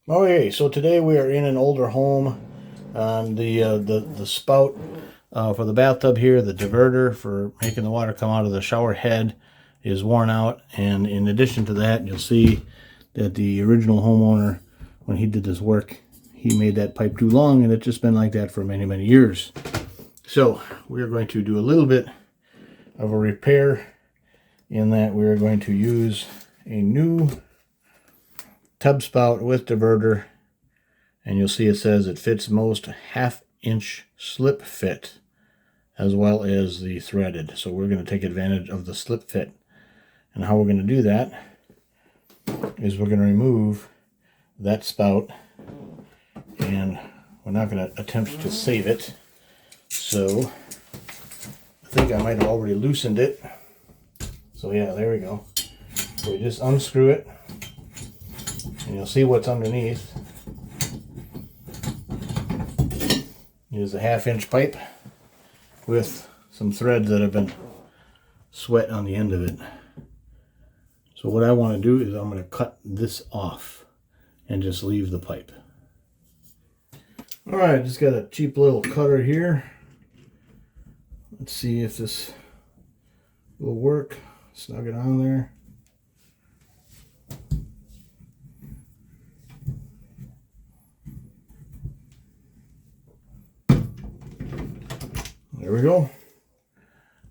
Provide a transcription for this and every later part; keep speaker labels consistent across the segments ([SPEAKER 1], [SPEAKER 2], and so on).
[SPEAKER 1] Okay, so today we are in an older home. The spout for the bathtub here, the diverter for making the water come out of the shower head, is worn out. And in addition to that, you'll see that the original homeowner, when he did this work, he made that pipe too long, and it's just been like that for many, many years. So we are going to do a little bit of a repair in that we are going to use a new tub spout with diverter, and you'll see it says it fits most 1/2-inch slip fit as well as the threaded. So we're going to take advantage of the slip fit. And how we're going to do that is we're going to remove that spout, and we're not going to attempt to save it. So I think I might have already loosened it. So yeah, there we go. So we just unscrew it, and you'll see what's underneath is a 1/2-inch pipe with some threads that have been sweat on the end of it. So what I want to do is I'm going to cut this off and just leave the pipe. Alright, just got a cheap little cutter here. Let's see if this will work. Snug it on there. There we go.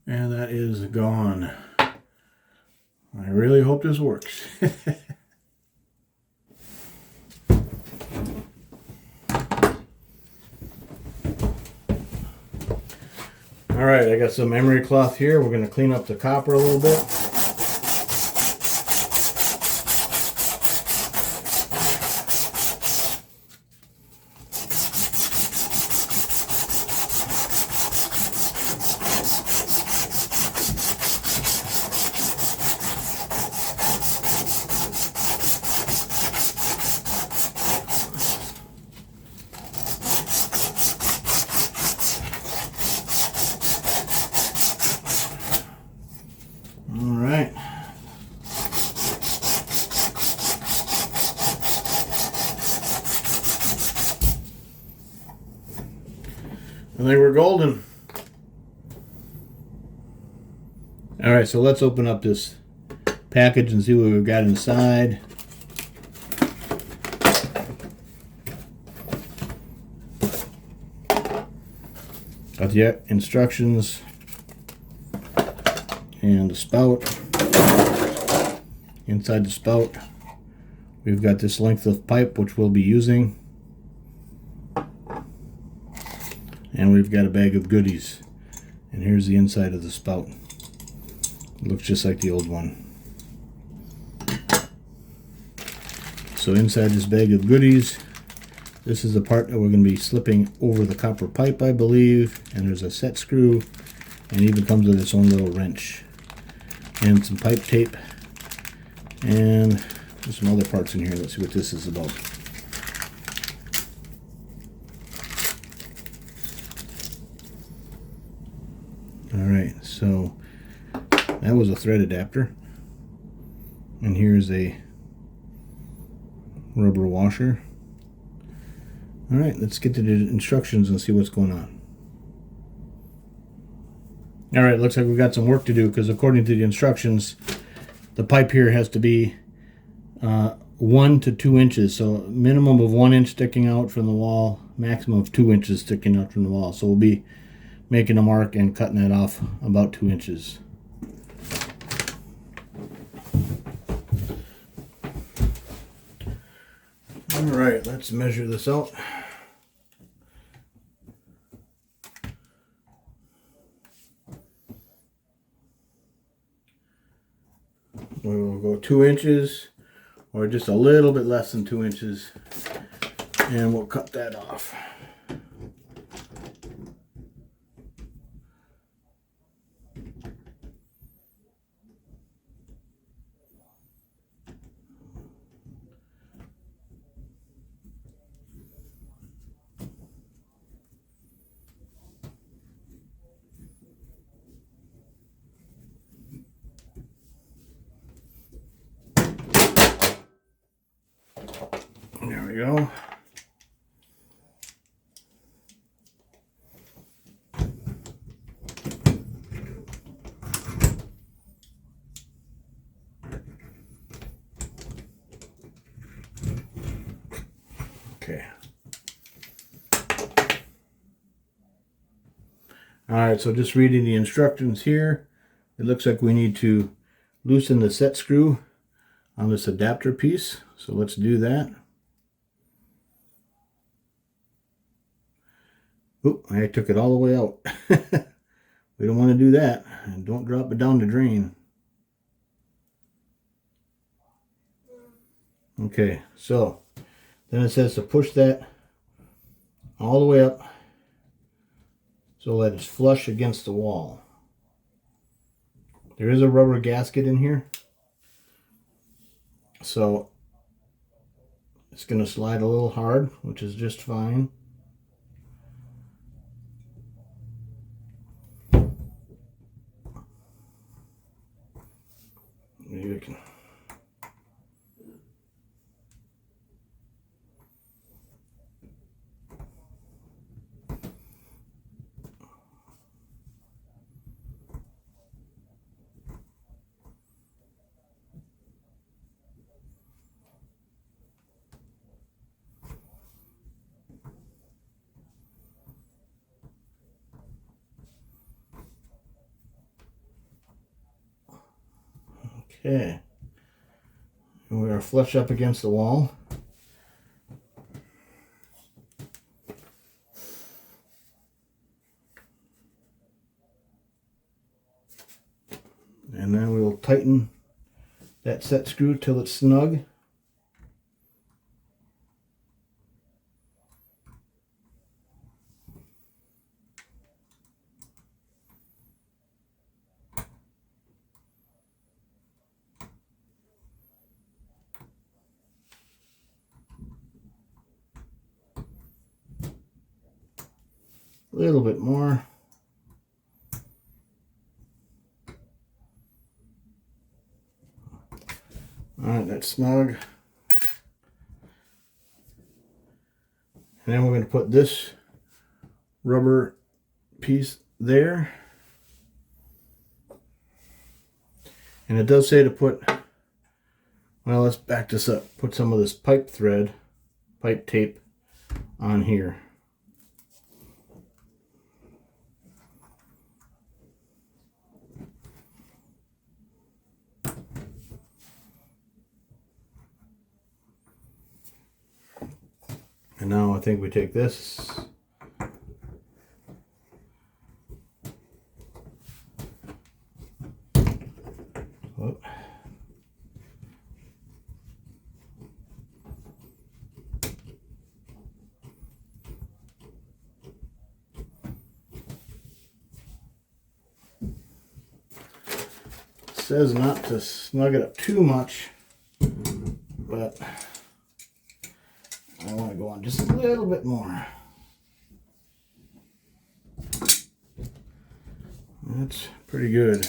[SPEAKER 1] And that is gone. I really hope this works. Alright, I got some emery cloth here. We're going to clean up the copper a little bit. Alright. I think we're golden. Alright, so let's open up this package and see what we've got inside. Got the instructions and the spout. Inside the spout, we've got this length of pipe which we'll be using, and we've got a bag of goodies. And here's the inside of the spout. It looks just like the old one. So inside this bag of goodies, this is the part that we're going to be slipping over the copper pipe, I believe. And there's a set screw, and it even comes with its own little wrench. And some pipe tape. And there's some other parts in here. Let's see what this is about. Alright, so that was a thread adapter. And here's a rubber washer. Alright, let's get to the instructions and see what's going on. Alright, looks like we've got some work to do, because according to the instructions, the pipe here has to be 1 to 2 inches. So minimum of 1 inch sticking out from the wall, maximum of 2 inches sticking out from the wall. So we'll be making a mark and cutting that off about 2 inches. Alright, let's measure this out. We'll go 2 inches, or just a little bit less than 2 inches, and we'll cut that off. There we go. Okay. Alright, so just reading the instructions here, it looks like we need to loosen the set screw on this adapter piece. So let's do that. Oop, I took it all the way out. We don't want to do that. And don't drop it down the drain. Okay, so then it says to push that all the way up so that it's flush against the wall. There is a rubber gasket in here, so it's going to slide a little hard, which is just fine. Maybe we can. Okay, and we are flush up against the wall. And then we will tighten that set screw till it's snug. A little bit more. Alright, that's snug. And then we're going to put this rubber piece there. And it does say to put, well, let's back this up. Put some of this pipe tape on here. And now I think we take this. Whoop. It says not to snug it up too much, but I want to go on just a little bit more. That's pretty good.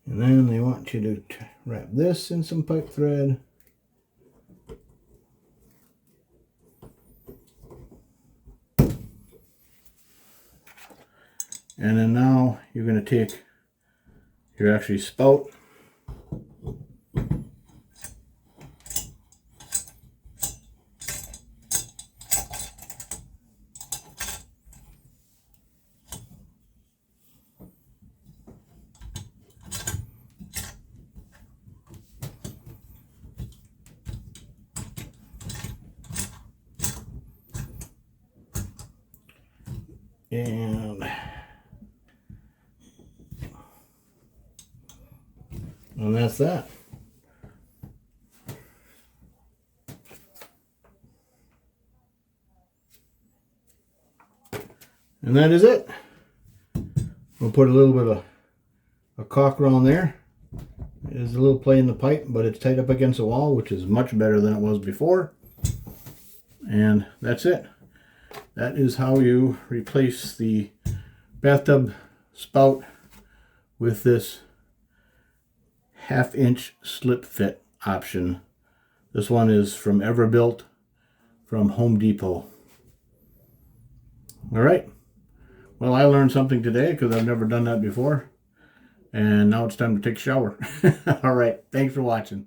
[SPEAKER 1] And then they want you to wrap this in some pipe thread. And then now you're going to take your actually spout. And that's that. And that is it. We'll put a little bit of a caulk around there. There's a little play in the pipe, but it's tight up against the wall, which is much better than it was before. And that's it. That is how you replace the bathtub spout with this 1/2-inch slip fit option. This one is from Everbuilt from Home Depot. All right. Well, I learned something today because I've never done that before. And now it's time to take a shower. All right. Thanks for watching.